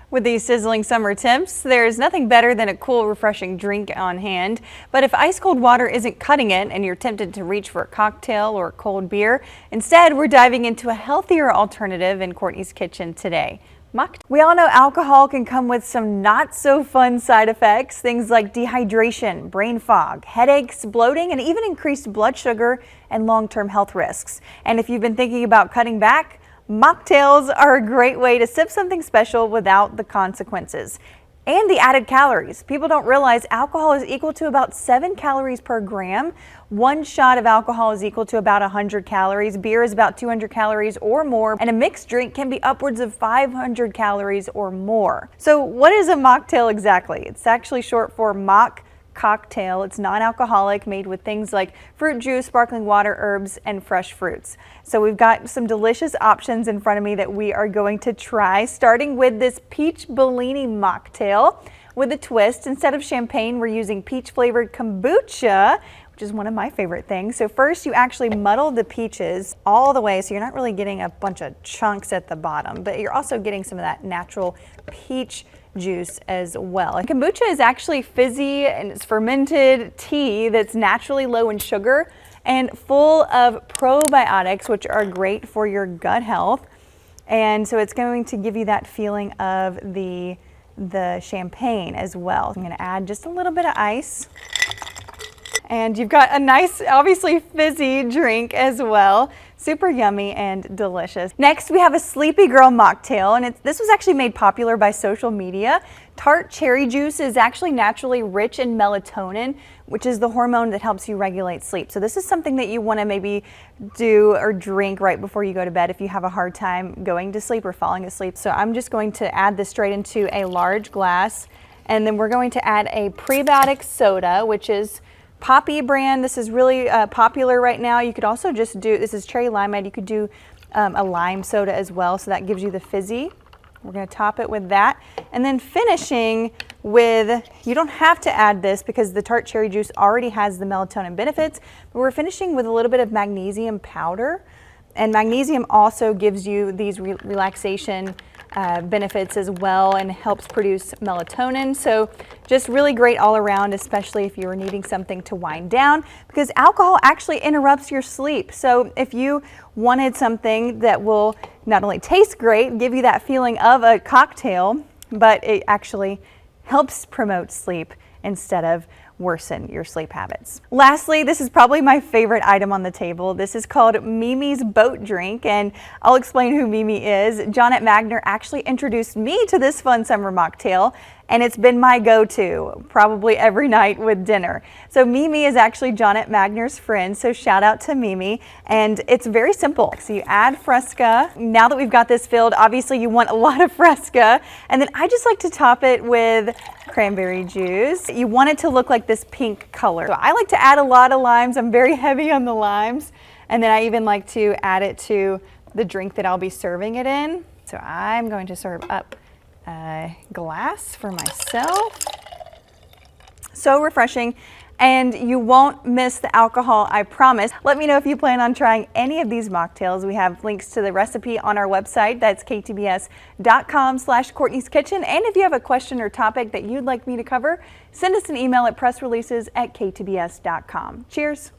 With these sizzling summer temps, there's nothing better than a cool, refreshing drink on hand. But if ice cold water isn't cutting it and you're tempted to reach for a cocktail or a cold beer, instead we're diving into a healthier alternative in Courtney's kitchen today. We all know alcohol can come with some not so fun side effects, things like dehydration, brain fog, headaches, bloating, and even increased blood sugar and long-term health risks. And if you've been thinking about cutting back, mocktails are a great way to sip something special without the consequences. And the added calories. People don't realize alcohol is equal to about 7 calories per gram. One shot of alcohol is equal to about 100 calories. Beer is about 200 calories or more. And a mixed drink can be upwards of 500 calories or more. So what is a mocktail exactly? It's actually short for mock cocktail. It's non-alcoholic, made with things like fruit juice, sparkling water, herbs, and fresh fruits. So we've got some delicious options in front of me that we are going to try, starting with this peach Bellini mocktail with a twist. Instead of champagne, we're using peach flavored kombucha, which is one of my favorite things. So first you actually muddle the peaches all the way, so you're not really getting a bunch of chunks at the bottom, but you're also getting some of that natural peach juice as well. And kombucha is actually fizzy and it's fermented tea that's naturally low in sugar and full of probiotics, which are great for your gut health. And so it's going to give you that feeling of the champagne as well. I'm going to add just a little bit of ice. And you've got a nice, obviously fizzy drink as well. Super yummy and delicious. Next, we have a Sleepy Girl mocktail, and this was actually made popular by social media. Tart cherry juice is actually naturally rich in melatonin, which is the hormone that helps you regulate sleep. So this is something that you want to maybe do or drink right before you go to bed if you have a hard time going to sleep or falling asleep. So I'm just going to add this straight into a large glass, and then we're going to add a prebiotic soda, which is Poppy brand. This is really popular right now. You could also just do, this is cherry limeade, you could do a lime soda as well, so that gives you the fizzy. We're going to top it with that, and then finishing with, you don't have to add this because the tart cherry juice already has the melatonin benefits, but we're finishing with a little bit of magnesium powder, and magnesium also gives you these relaxation benefits as well and helps produce melatonin. So just really great all around, especially if you are needing something to wind down, because alcohol actually interrupts your sleep. So if you wanted something that will not only taste great, give you that feeling of a cocktail, but it actually helps promote sleep instead of worsen your sleep habits. Lastly, this is probably my favorite item on the table. This is called Mimi's Boat Drink, and I'll explain who Mimi is. Johnette Magner actually introduced me to this fun summer mocktail, and it's been my go-to probably every night with dinner. So Mimi is actually Johnette Magner's friend, so shout out to Mimi. And it's very simple. So you add Fresca. Now that we've got this filled, obviously you want a lot of Fresca. And then I just like to top it with cranberry juice. You want it to look like this pink color. So I like to add a lot of limes. I'm very heavy on the limes. And then I even like to add it to the drink that I'll be serving it in. So I'm going to serve up a glass for myself. So refreshing, and you won't miss the alcohol, I promise. Let me know if you plan on trying any of these mocktails. We have links to the recipe on our website. That's ktbs.com/Courtney's Kitchen. And if you have a question or topic that you'd like me to cover, send us an email at pressreleases@ktbs.com. Cheers.